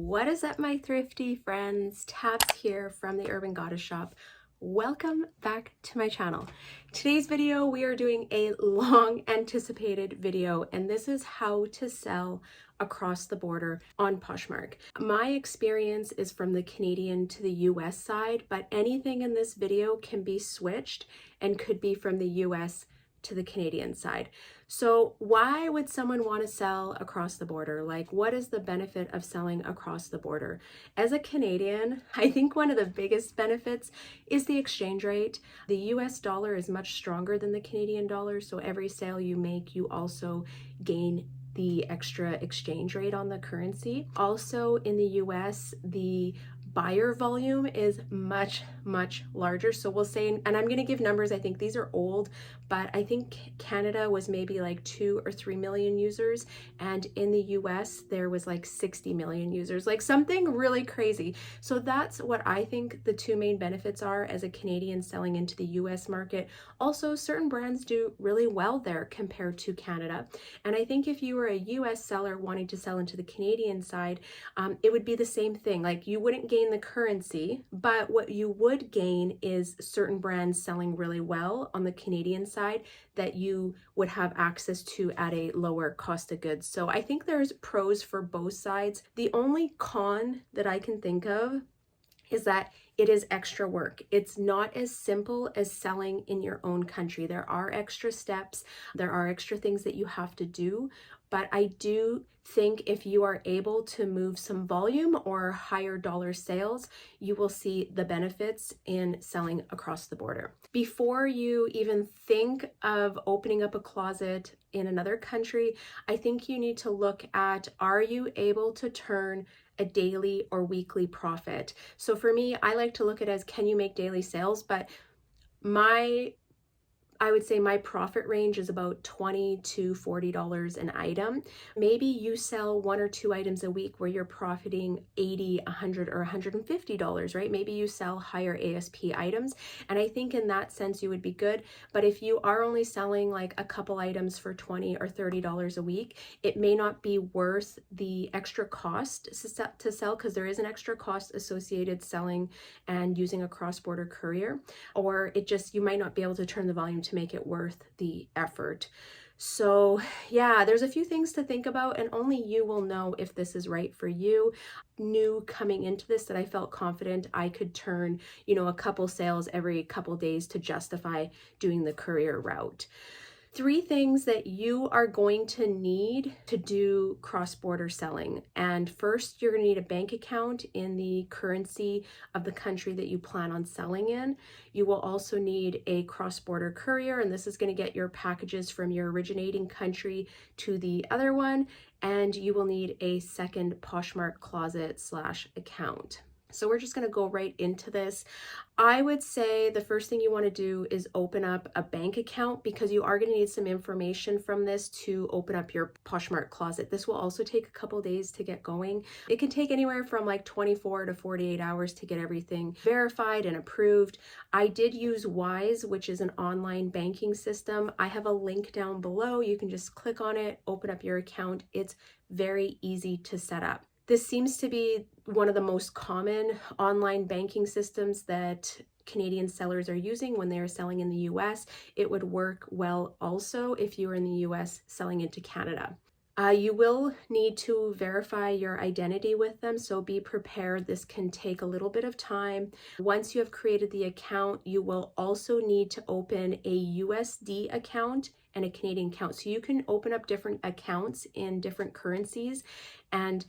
What is up, my thrifty friends? Tabs here from the Urban Goddess shop. Welcome back to my channel. Today's video, we are doing a long anticipated video, and this is how to sell across the border on Poshmark. My experience is from the Canadian to the US side, but anything in this video can be switched and could be from the US to the Canadian side. So why would someone want to sell across the border? Like, what is the benefit of selling across the border? As a Canadian, I think one of the biggest benefits is the exchange rate. The US dollar is much stronger than the Canadian dollar, so every sale you make, you also gain the extra exchange rate on the currency. Also in the US, the buyer volume is much larger. So we'll say, and I'm going to give numbers, I think these are old, but I think Canada was maybe like 2 or 3 million users, and in the US there was like 60 million users, like something really crazy. So that's what I think the two main benefits are as a Canadian selling into the US market. Also, certain brands do really well there compared to Canada, and I think if you were a US seller wanting to sell into the Canadian side, it would be the same thing. Like, you wouldn't gain the currency, but what you would gain is certain brands selling really well on the Canadian side that you would have access to at a lower cost of goods. So I think there's pros for both sides. The only con that I can think of is that it is extra work. It's not as simple as selling in your own country. There are extra steps, there are extra things that you have to do, but I do think if you are able to move some volume or higher dollar sales, you will see the benefits in selling across the border. Before you even think of opening up a closet in another country, I think you need to look at, are you able to turn a daily or weekly profit? So for me, I like to look at it as, can you make daily sales? But I would say my profit range is about $20 to $40 an item. Maybe you sell 1 or 2 items a week where you're profiting $80, $100, or $150, right? Maybe you sell higher ASP items, and I think in that sense you would be good. But if you are only selling like a couple items for $20 or $30 a week, it may not be worth the extra cost to sell, because there is an extra cost associated selling and using a cross-border courier, or you might not be able to turn the volume to make it worth the effort. So yeah, there's a few things to think about, and only you will know if this is right for you. New coming into this, that I felt confident I could turn, a couple sales every couple days to justify doing the courier route. 3 things that you are going to need to do cross-border selling. And first, you're going to need a bank account in the currency of the country that you plan on selling in. You will also need a cross-border courier, and this is going to get your packages from your originating country to the other one. And you will need a second Poshmark closet/account. So we're just going to go right into this. I would say the first thing you want to do is open up a bank account, because you are going to need some information from this to open up your Poshmark closet. This will also take a couple days to get going. It can take anywhere from like 24 to 48 hours to get everything verified and approved. I did use Wise, which is an online banking system. I have a link down below. You can just click on it, open up your account. It's very easy to set up. This seems to be one of the most common online banking systems that Canadian sellers are using when they are selling in the US. It would work well also if you were in the US selling into Canada. You will need to verify your identity with them, so be prepared. This can take a little bit of time. Once you have created the account, you will also need to open a USD account and a Canadian account. So you can open up different accounts in different currencies, and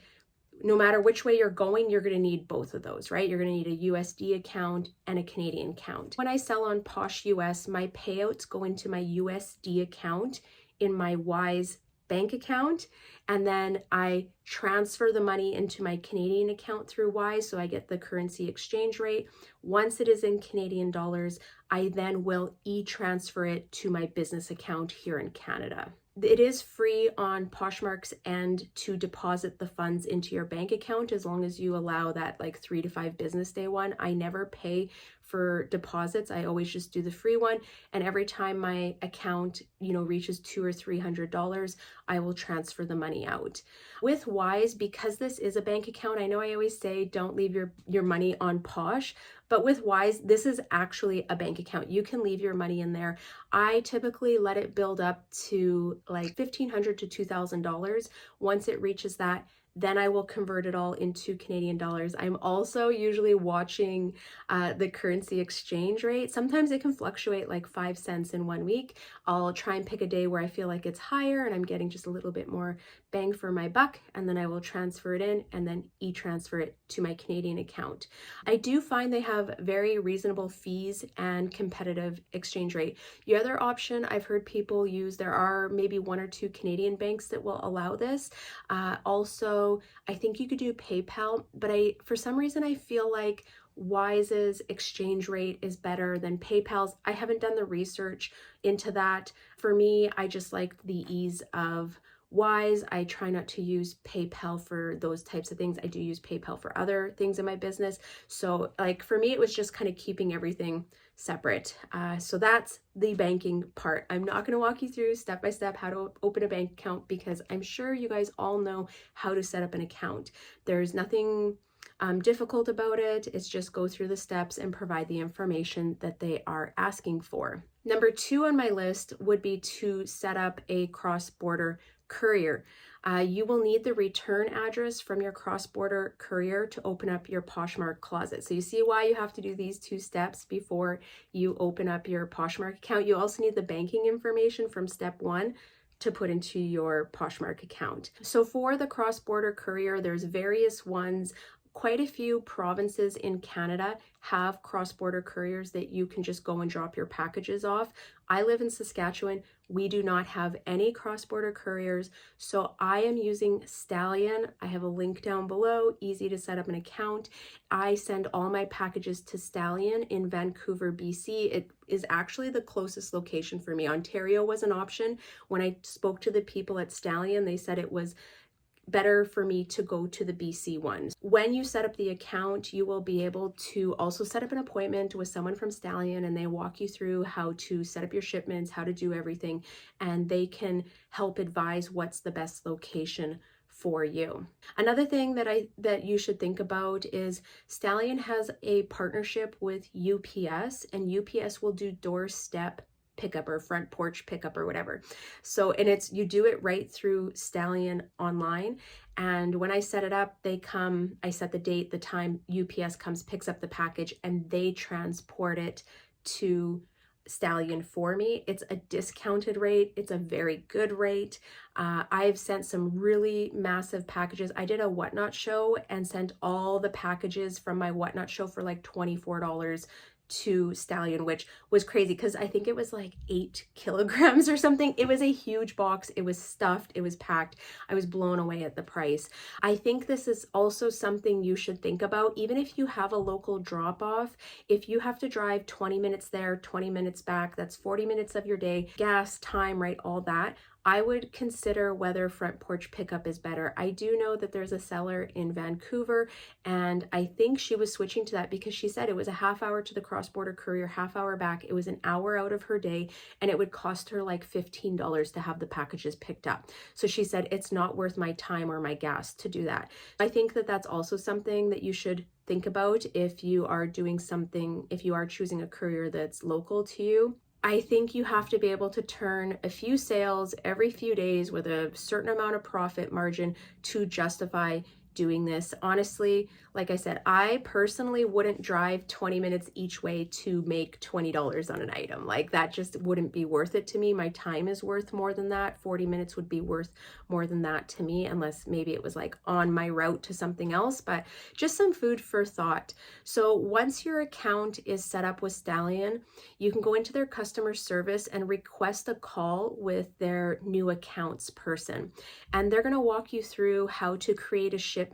no matter which way you're going, you're going to need both of those, right? You're going to need a USD account and a Canadian account. When I sell on Posh US, my payouts go into my USD account in my Wise bank account, and then I transfer the money into my Canadian account through Wise, so I get the currency exchange rate. Once it is in Canadian dollars, I then will e-transfer it to my business account here in Canada. It is free on Poshmark's end to deposit the funds into your bank account, as long as you allow that like 3 to 5 business day one. I never pay For deposits, I always just do the free one. And every time my account, reaches $200 or $300, I will transfer the money out. With Wise, because this is a bank account, I know I always say don't leave your money on Posh, but with Wise, this is actually a bank account. You can leave your money in there. I typically let it build up to like $1,500 to $2,000. Once it reaches that, then I will convert it all into Canadian dollars. I'm also usually watching the currency exchange rate. Sometimes it can fluctuate like 5 cents in 1 week. I'll try and pick a day where I feel like it's higher and I'm getting just a little bit more bang for my buck, and then I will transfer it in and then e-transfer it to my Canadian account. I do find they have very reasonable fees and competitive exchange rate. The other option I've heard people use, there are maybe 1 or 2 Canadian banks that will allow this. Also, I think you could do PayPal, but for some reason I feel like Wise's exchange rate is better than PayPal's. I haven't done the research into that. For me, I just like the ease of Wise. I try not to use PayPal for those types of things. I do use PayPal for other things in my business. So like for me, it was just kind of keeping everything separate. So that's the banking part. I'm not going to walk you through step by step how to open a bank account, because I'm sure you guys all know how to set up an account. There's nothing difficult about it. It's just go through the steps and provide the information that they are asking for. Number 2 on my list would be to set up a cross-border courier. You will need the return address from your cross-border courier to open up your Poshmark closet. So you see why you have to do these 2 steps before you open up your Poshmark account. You also need the banking information from step 1 to put into your Poshmark account. So for the cross-border courier, there's various ones. Quite a few provinces in Canada have cross-border couriers that you can just go and drop your packages off. I live in Saskatchewan. We do not have any cross-border couriers, so I am using Stallion. I have a link down below, easy to set up an account. I send all my packages to Stallion in Vancouver, BC. It is actually the closest location for me. Ontario was an option. When I spoke to the people at Stallion, they said it was better for me to go to the BC ones. When you set up the account, you will be able to also set up an appointment with someone from Stallion, and they walk you through how to set up your shipments, how to do everything, and they can help advise what's the best location for you. Another thing that you should think about is Stallion has a partnership with UPS, and UPS will do doorstep pickup or front porch pickup or whatever. So, and you do it right through Stallion online. And when I set it up, I set the date, the time, UPS comes, picks up the package, and they transport it to Stallion for me. It's a discounted rate. It's a very good rate. I've sent some really massive packages. I did a Whatnot show and sent all the packages from my Whatnot show for like $24 to Stallion, which was crazy because I think it was like 8 kilograms or something. It was a huge box. It was stuffed. It was packed. I was blown away at the price. I think this is also something you should think about. Even if you have a local drop off, if you have to drive 20 minutes there, 20 minutes back, that's 40 minutes of your day, gas, time, right? All that. I would consider whether front porch pickup is better. I do know that there's a seller in Vancouver, and I think she was switching to that because she said it was a half hour to the cross-border courier, half hour back. It was an hour out of her day, and it would cost her like $15 to have the packages picked up. So she said it's not worth my time or my gas to do that. I think that that's also something that you should think about if you are doing something, if you are choosing a courier that's local to you. I think you have to be able to turn a few sales every few days with a certain amount of profit margin to justify doing this. Honestly, like I said, I personally wouldn't drive 20 minutes each way to make $20 on an item. Like that just wouldn't be worth it to me. My time is worth more than that. 40 minutes would be worth more than that to me, unless maybe it was like on my route to something else, but just some food for thought. So once your account is set up with Stallion, you can go into their customer service and request a call with their new accounts person. And they're going to walk you through how to create a shipment.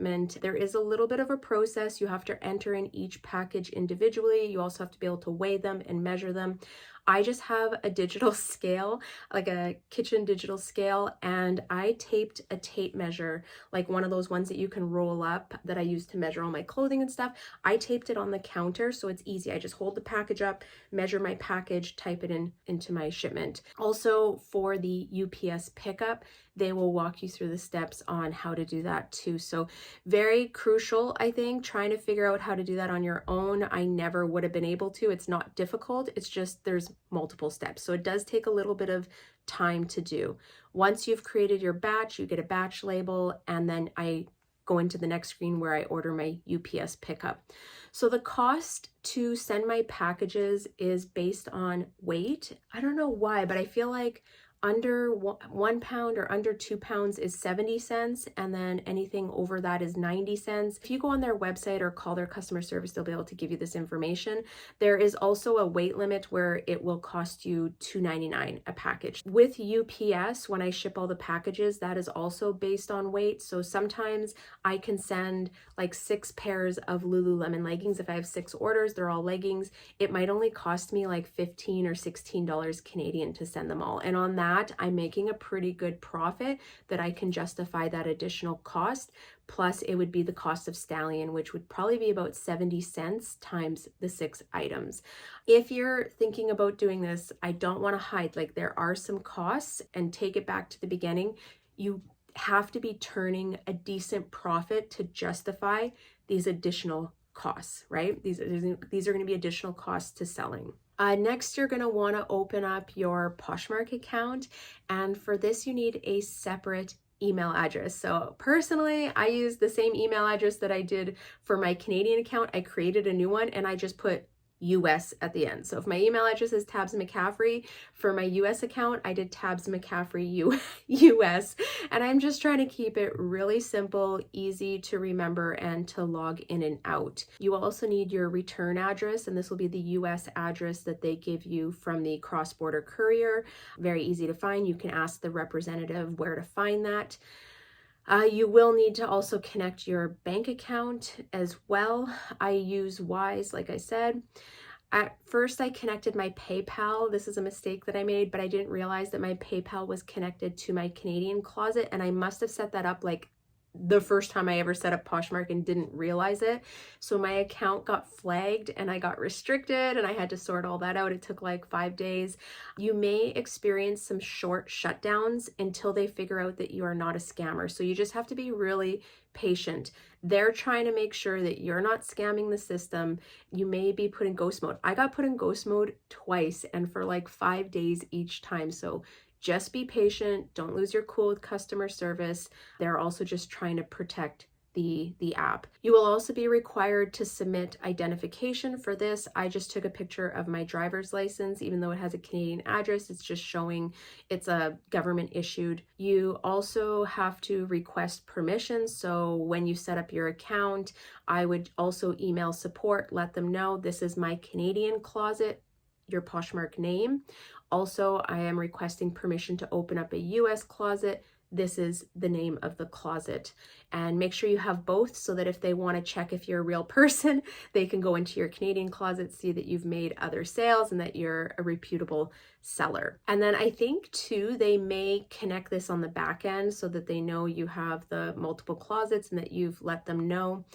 There is a little bit of a process. You have to enter in each package individually. You also have to be able to weigh them and measure them. I just have a digital scale, like a kitchen digital scale, and I taped a tape measure, like one of those ones that you can roll up that I use to measure all my clothing and stuff. I taped it on the counter so it's easy. I just hold the package up, measure my package, type it into my shipment. Also for the UPS pickup, they will walk you through the steps on how to do that too. So very crucial, I think, trying to figure out how to do that on your own. I never would have been able to. It's not difficult. It's just there's multiple steps. So it does take a little bit of time to do. Once you've created your batch, you get a batch label, and then I go into the next screen where I order my UPS pickup. So the cost to send my packages is based on weight. I don't know why, but I feel like under 1 pound or under 2 pounds is 70 cents, and then anything over that is 90 cents. If you go on their website or call their customer service, they'll be able to give you this information. There is also a weight limit where it will cost you $2.99 a package. With UPS, when I ship all the packages, that is also based on weight. So sometimes I can send like 6 pairs of Lululemon leggings. If I have 6 orders, they're all leggings. It might only cost me like $15 or $16 Canadian to send them all. And on that, I'm making a pretty good profit that I can justify that additional cost. Plus it would be the cost of Stallion, which would probably be about 70 cents times the 6 items. If you're thinking about doing this, I don't want to hide, like there are some costs, and take it back to the beginning. You have to be turning a decent profit to justify these additional costs, right? These are going to be additional costs to selling. Next, you're going to want to open up your Poshmark account, and for this you need a separate email address. So personally, I use the same email address that I did for my Canadian account. I created a new one and I just put US at the end. So if my email address is Tabs McCaffrey, for my US account, I did Tabs McCaffrey US. And I'm just trying to keep it really simple, easy to remember, and to log in and out. You also need your return address, and this will be the US address that they give you from the cross-border courier. Very easy to find. You can ask the representative where to find that. You will need to also connect your bank account as well. I use Wise, like I said. At first, I connected my PayPal. This is a mistake that I made, but I didn't realize that my PayPal was connected to my Canadian closet, and I must have set that up like the first time I ever set up Poshmark and didn't realize it. So my account got flagged and I got restricted, and I had to sort all that out. It took like 5 days. You may experience some short shutdowns until they figure out that you are not a scammer. So you just have to be really patient. They're trying to make sure that you're not scamming the system. You may be put in ghost mode. I got put in ghost mode twice, and for like 5 days each time. So just be patient. Don't lose your cool with customer service. They're also just trying to protect the app. You will also be required to submit identification for this. I just took a picture of my driver's license. Even though it has a Canadian address, it's just showing it's a government issued. You also have to request permission. So when you set up your account, I would also email support, let them know this is my Canadian closet, your Poshmark name. Also, I am requesting permission to open up a US closet. This is the name of the closet. And make sure you have both so that if they want to check if you're a real person, they can go into your Canadian closet, see that you've made other sales and that you're a reputable seller. And then I think too, they may connect this on the back end so that they know you have the multiple closets and that you've let them know.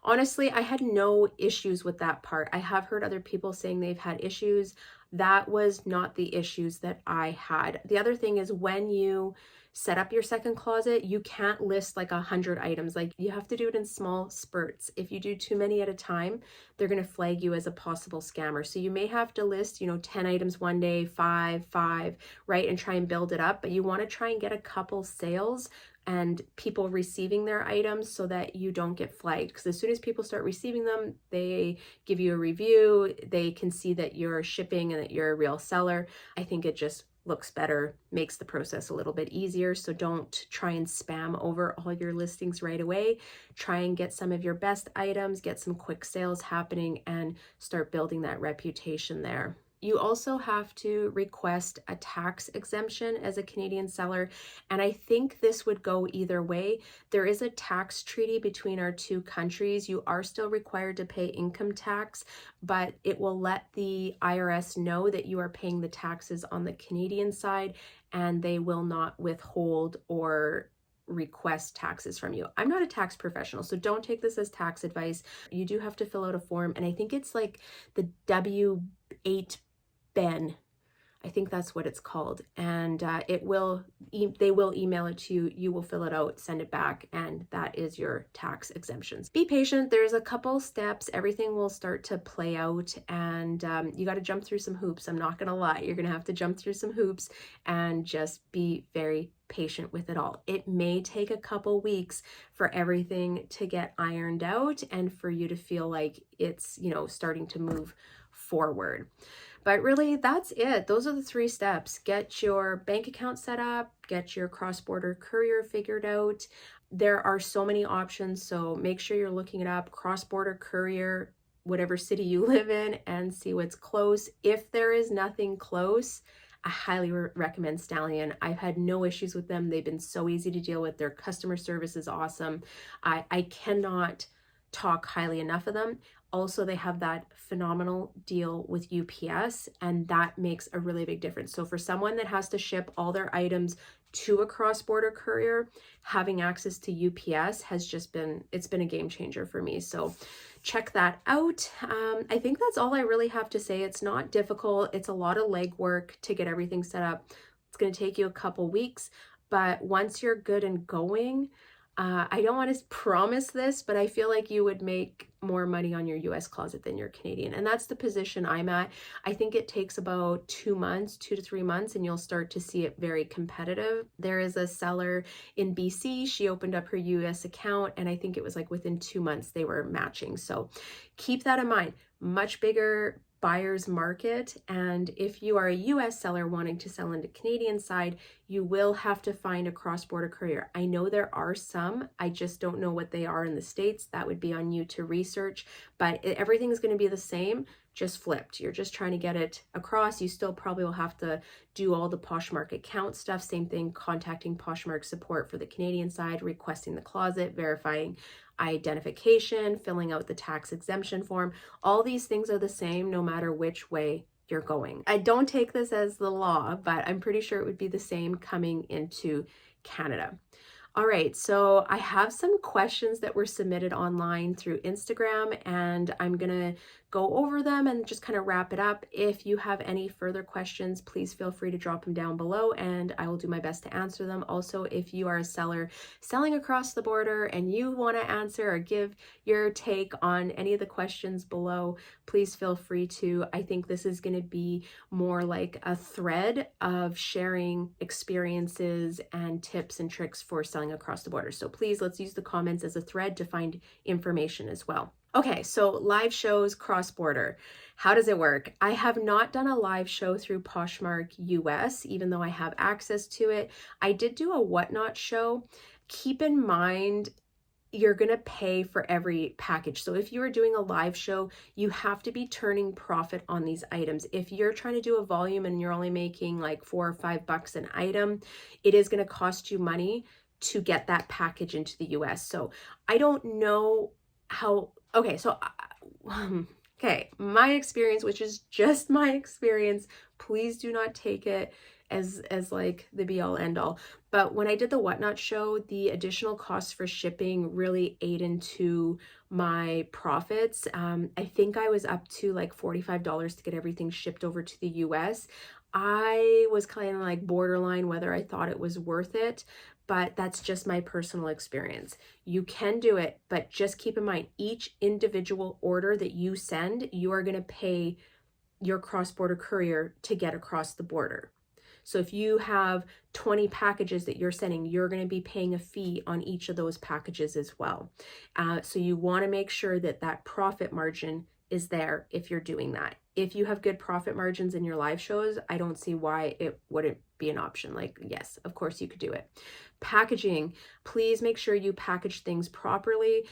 Honestly, I had no issues with that part. I have heard other people saying they've had issues. That was not the issues that I had. The other thing is when you set up your second closet, you can't list like 100 items. Like you have to do it in small spurts. If you do too many at a time, they're going to flag you as a possible scammer. So you may have to list, 10 items one day, five, right? And try and build it up. But you want to try and get a couple sales and people receiving their items so that you don't get flagged. Because as soon as people start receiving them, they give you a review, they can see that you're shipping and that you're a real seller. I think it just looks better, makes the process a little bit easier. So don't try and spam over all your listings right away. Try and get some of your best items, get some quick sales happening, and start building that reputation there. You also have to request a tax exemption as a Canadian seller, and I think this would go either way. There is a tax treaty between our two countries. You are still required to pay income tax, but it will let the IRS know that you are paying the taxes on the Canadian side, and they will not withhold or request taxes from you. I'm not a tax professional, so don't take this as tax advice. You do have to fill out a form, and I think it's like the W-8 Ben. I think that's what it's called. And they will email it to you. You will fill it out, send it back, and that is your tax exemptions. Be patient. There's a couple steps. Everything will start to play out, and you got to jump through some hoops. I'm not going to lie. You're going to have to jump through some hoops and just be very patient with it all. It may take a couple weeks for everything to get ironed out and for you to feel like it's, starting to move forward. But really, that's it. Those are the 3 steps. Get your bank account set up, get your cross-border courier figured out. There are so many options, so make sure you're looking it up. Cross-border courier, whatever city you live in, and see what's close. If there is nothing close, I highly recommend Stallion. I've had no issues with them. They've been so easy to deal with. Their customer service is awesome. I cannot talk highly enough of them. Also, they have that phenomenal deal with UPS, and that makes a really big difference. So for someone that has to ship all their items to a cross-border courier, having access to UPS has just been a game changer for me. So check that out. I think that's all I really have to say. It's not difficult. It's a lot of legwork to get everything set up. It's going to take you a couple weeks, but once you're good and going, I don't want to promise this, but I feel like you would make more money on your US closet than your Canadian. And that's the position I'm at. I think it takes about 2 months, 2 to 3 months, and you'll start to see it very competitive. There is a seller in BC. She opened up her US account, and I think it was like within 2 months they were matching. So keep that in mind. Much bigger buyer's market, and if you are a US seller wanting to sell into Canadian side, you will have to find a cross-border courier. I know there are some, I just don't know what they are in the States. That would be on you to research, but everything's going to be the same, just flipped. You're just trying to get it across. You still probably will have to do all the Poshmark account stuff. Same thing, contacting Poshmark support for the Canadian side, requesting the closet, verifying identification, filling out the tax exemption form. All these things are the same no matter which way you're going. I don't take this as the law, but I'm pretty sure it would be the same coming into Canada. All right, so I have some questions that were submitted online through Instagram, and I'm gonna go over them and just kind of wrap it up. If you have any further questions, please feel free to drop them down below and I will do my best to answer them. Also, if you are a seller selling across the border and you want to answer or give your take on any of the questions below, please feel free to. I think this is going to be more like a thread of sharing experiences and tips and tricks for selling across the border. So please, let's use the comments as a thread to find information as well. Okay, so live shows cross-border. How does it work? I have not done a live show through Poshmark US, even though I have access to it. I did do a Whatnot show. Keep in mind, you're gonna pay for every package. So if you are doing a live show, you have to be turning profit on these items. If you're trying to do a volume and you're only making like $4 or $5 an item, it is gonna cost you money to get that package into the US. So I don't know how. Okay, so, my experience, which is just my experience, please do not take it as like the be all end all. But when I did the Whatnot show, the additional costs for shipping really ate into my profits. I think I was up to like $45 to get everything shipped over to the US. I was kind of like borderline whether I thought it was worth it, but that's just my personal experience. You can do it, but just keep in mind, each individual order that you send, you are going to pay your cross-border courier to get across the border. So if you have 20 packages that you're sending, you're going to be paying a fee on each of those packages as well. So you want to make sure that that profit margin is there if you're doing that. If you have good profit margins in your live shows, I don't see why it wouldn't be an option. Like, yes, of course you could do it. Packaging, please make sure you package things properly.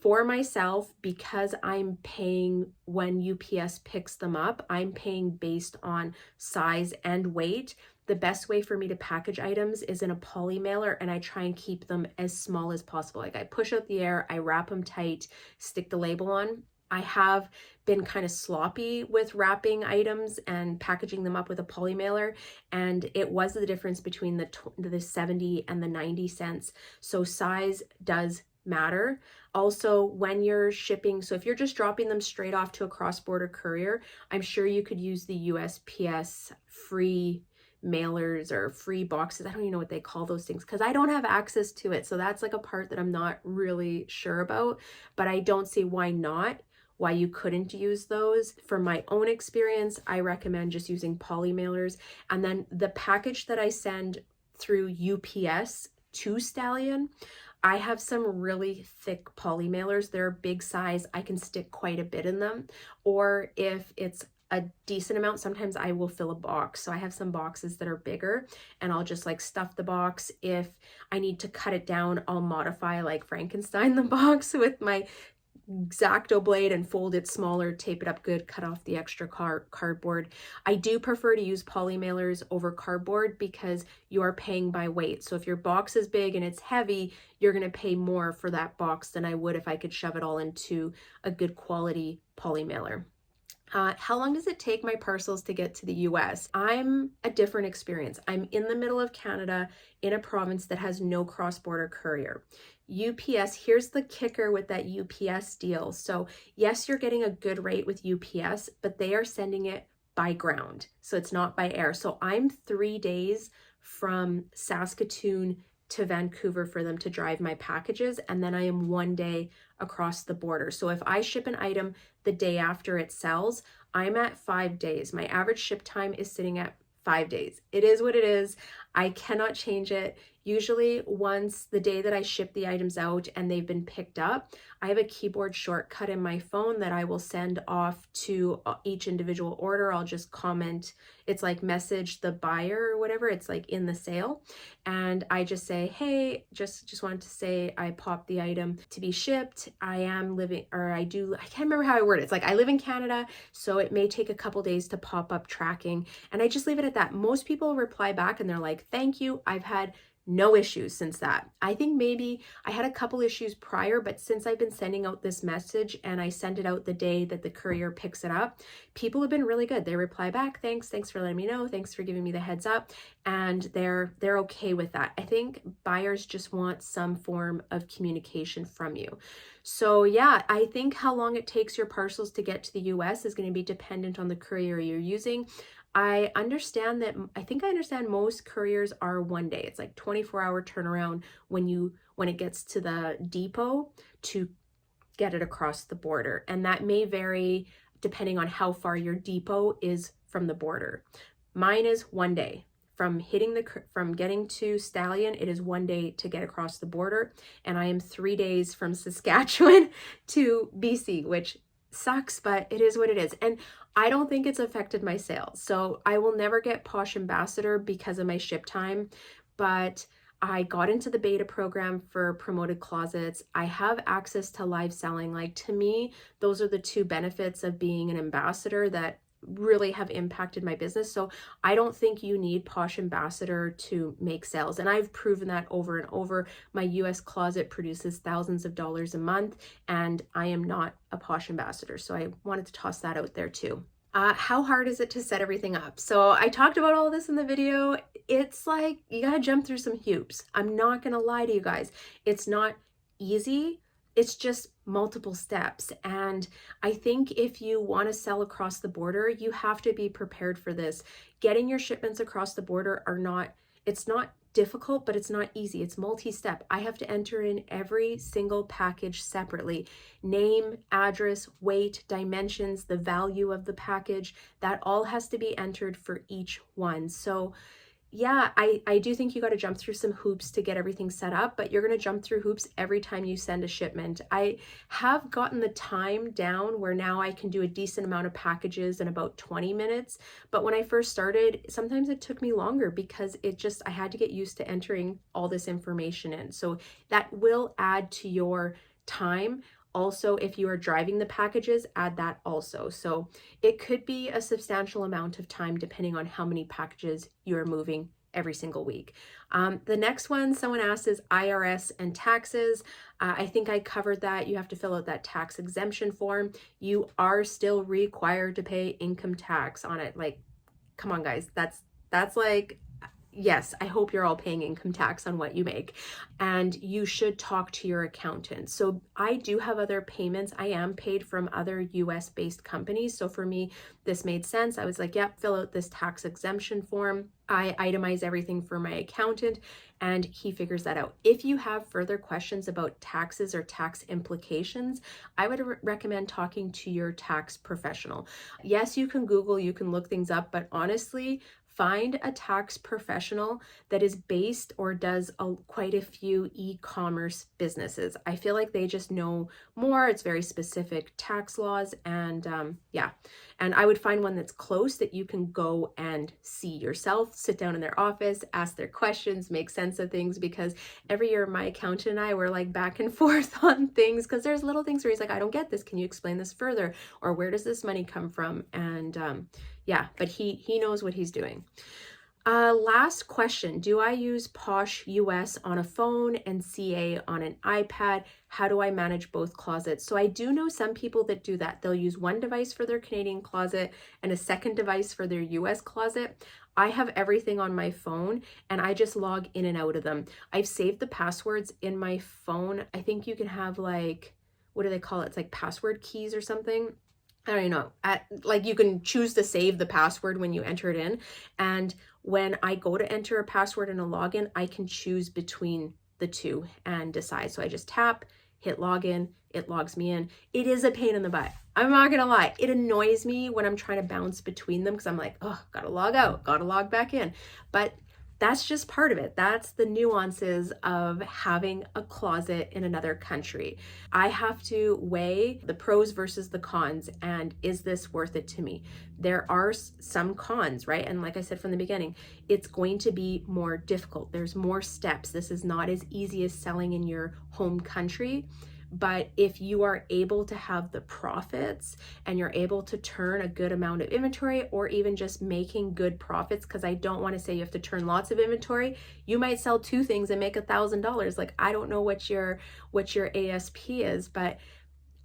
For myself, because I'm paying when UPS picks them up, I'm paying based on size and weight. The best way for me to package items is in a poly mailer, and I try and keep them as small as possible. Like I push out the air, I wrap them tight, stick the label on. I have been kind of sloppy with wrapping items and packaging them up with a poly mailer, and it was the difference between the 70 and the 90 cents. So size does matter. Also, when you're shipping, so if you're just dropping them straight off to a cross-border courier, I'm sure you could use the USPS free mailers or free boxes. I don't even know what they call those things because I don't have access to it. So that's like a part that I'm not really sure about, but I don't see why not, why you couldn't use those. For my own experience, I recommend just using poly mailers. And then the package that I send through UPS to Stallion, I have some really thick poly mailers. They're big size. I can stick quite a bit in them. Or if it's a decent amount, sometimes I will fill a box. So I have some boxes that are bigger and I'll just like stuff the box. If I need to cut it down, I'll modify like Frankenstein the box with my X-Acto blade and fold it smaller, tape it up good, cut off the extra cardboard. I do prefer to use poly mailers over cardboard because you are paying by weight. So if your box is big and it's heavy, you're going to pay more for that box than I would if I could shove it all into a good quality poly mailer. How long does it take my parcels to get to the US? I'm a different experience. I'm in the middle of Canada in a province that has no cross-border courier. UPS, here's the kicker with that UPS deal. So yes, you're getting a good rate with UPS, but they are sending it by ground. So it's not by air. So I'm 3 days from Saskatoon to Vancouver for them to drive my packages, and then I am 1 day across the border. So if I ship an item the day after it sells, I'm at 5 days. My average ship time is sitting at 5 days. It is what it is. I cannot change it. Usually once the day that I ship the items out and they've been picked up, I have a keyboard shortcut in my phone that I will send off to each individual order. I'll just comment, it's like message the buyer or whatever, it's like in the sale. And I just say, hey, just wanted to say I popped the item to be shipped. I am living, or I can't remember how I word it. It's like I live in Canada, so it may take a couple days to pop up tracking. And I just leave it at that. Most people reply back and they're like, thank you. I've had no issues since that. I think maybe I had a couple issues prior, but since I've been sending out this message and I send it out the day that the courier picks it up, people have been really good. They reply back, thanks for letting me know, thanks for giving me the heads up, and they're okay with that. I think buyers just want some form of communication from you. So yeah, I think how long it takes your parcels to get to the US is going to be dependent on the courier you're using. I understand most couriers are 1 day. It's like 24-hour turnaround when it gets to the depot to get it across the border. And that may vary depending on how far your depot is from the border. Mine is 1 day. From getting to Stallion, it is 1 day to get across the border. And I am 3 days from Saskatchewan to BC, which sucks, but it is what it is. And I don't think it's affected my sales. So I will never get Posh Ambassador because of my ship time, but I got into the beta program for promoted closets. I have access to live selling. Like, to me, those are the two benefits of being an ambassador that really have impacted my business. So I don't think you need Posh Ambassador to make sales. And I've proven that over and over. My US closet produces thousands of dollars a month, and I am not a Posh Ambassador. So I wanted to toss that out there too. How hard is it to set everything up? So I talked about all this in the video. It's like, you gotta jump through some hoops. I'm not gonna lie to you guys. It's not easy. It's just multiple steps. And I think if you want to sell across the border, you have to be prepared for this. Getting your shipments across the border it's not difficult, but it's not easy. It's multi-step. I have to enter in every single package separately. Name, address, weight, dimensions, the value of the package, that all has to be entered for each one. So yeah, I do think you got to jump through some hoops to get everything set up, but you're going to jump through hoops every time you send a shipment. I have gotten the time down where now I can do a decent amount of packages in about 20 minutes. But when I first started, sometimes it took me longer because I had to get used to entering all this information in. So that will add to your time. Also, if you are driving the packages, add that also. So it could be a substantial amount of time depending on how many packages you're moving every single week. The next one someone asked is IRS and taxes. I think I covered that. You have to fill out that tax exemption form. You are still required to pay income tax on it. Like, come on guys, that's like, yes, I hope you're all paying income tax on what you make, and you should talk to your accountant. So I do have other payments. I am paid from other US based companies. So for me, this made sense. I was like, yep, fill out this tax exemption form. I itemize everything for my accountant and he figures that out. If you have further questions about taxes or tax implications, I would recommend talking to your tax professional. Yes, you can Google, you can look things up, but honestly, find a tax professional that is based or does quite a few e-commerce businesses. I feel like they just know more. It's very specific tax laws, and yeah. And I would find one that's close that you can go and see yourself, sit down in their office, ask their questions, make sense of things, because every year my accountant and I were like back and forth on things because there's little things where he's like, I don't get this. Can you explain this further? Or where does this money come from? And yeah, but he knows what he's doing. Last question. Do I use Posh US on a phone and CA on an iPad? How do I manage both closets? So I do know some people that do that. They'll use one device for their Canadian closet and a second device for their US closet. I have everything on my phone and I just log in and out of them. I've saved the passwords in my phone. I think you can have like, what do they call it? It's like password keys or something. I don't know, like you can choose to save the password when you enter it in. And when I go to enter a password and a login, I can choose between the two and decide. So I just tap, hit login, it logs me in. It is a pain in the butt. I'm not gonna lie. It annoys me when I'm trying to bounce between them because I'm like, oh, gotta log out, gotta log back in. But that's just part of it. That's the nuances of having a closet in another country. I have to weigh the pros versus the cons, and is this worth it to me? There are some cons, right? And like I said from the beginning, it's going to be more difficult. There's more steps. This is not as easy as selling in your home country. But if you are able to have the profits and you're able to turn a good amount of inventory, or even just making good profits, because I don't want to say you have to turn lots of inventory, you might sell 2 things and make $1,000. Like, I don't know what your ASP is, but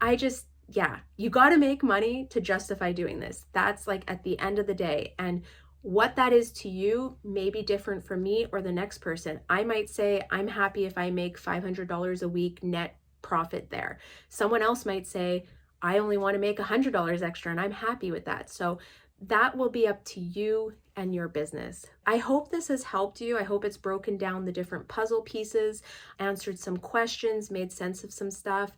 I just, yeah, you got to make money to justify doing this. That's like at the end of the day. And what that is to you may be different from me or the next person. I might say, I'm happy if I make $500 a week net profit there. Someone else might say, I only want to make $100 extra and I'm happy with that. So that will be up to you and your business. I hope this has helped you. I hope it's broken down the different puzzle pieces, answered some questions, made sense of some stuff.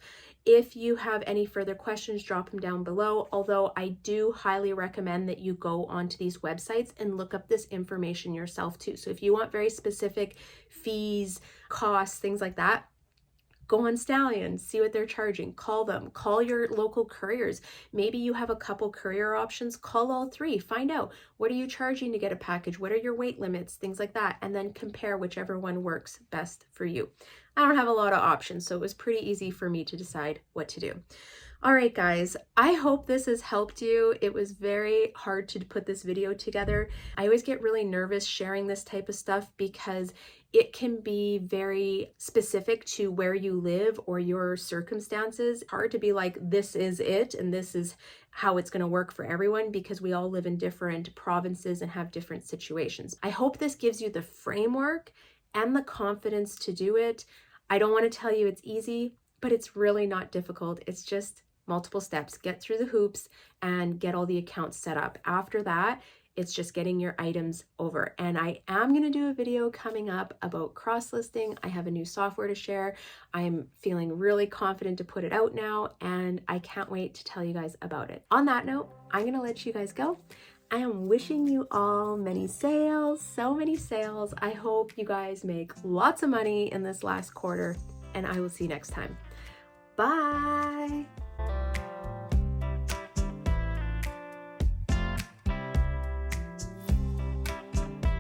If you have any further questions, drop them down below. Although I do highly recommend that you go onto these websites and look up this information yourself too. So if you want very specific fees, costs, things like that, go on Stallion, see what they're charging, call them, call your local couriers. Maybe you have a couple courier options, call all 3, find out what are you charging to get a package, what are your weight limits, things like that, and then compare whichever one works best for you. I don't have a lot of options, so it was pretty easy for me to decide what to do. All right, guys, I hope this has helped you. It was very hard to put this video together. I always get really nervous sharing this type of stuff because it can be very specific to where you live or your circumstances. It's hard to be like, this is it and this is how it's going to work for everyone, because we all live in different provinces and have different situations. I hope this gives you the framework and the confidence to do it. I don't want to tell you it's easy, but it's really not difficult. It's just multiple steps. Get through the hoops and get all the accounts set up. After that, it's just getting your items over. And I am going to do a video coming up about cross-listing. I have a new software to share. I'm feeling really confident to put it out now, and I can't wait to tell you guys about it. On that note, I'm going to let you guys go. I am wishing you all many sales, so many sales. I hope you guys make lots of money in this last quarter, and I will see you next time. Bye.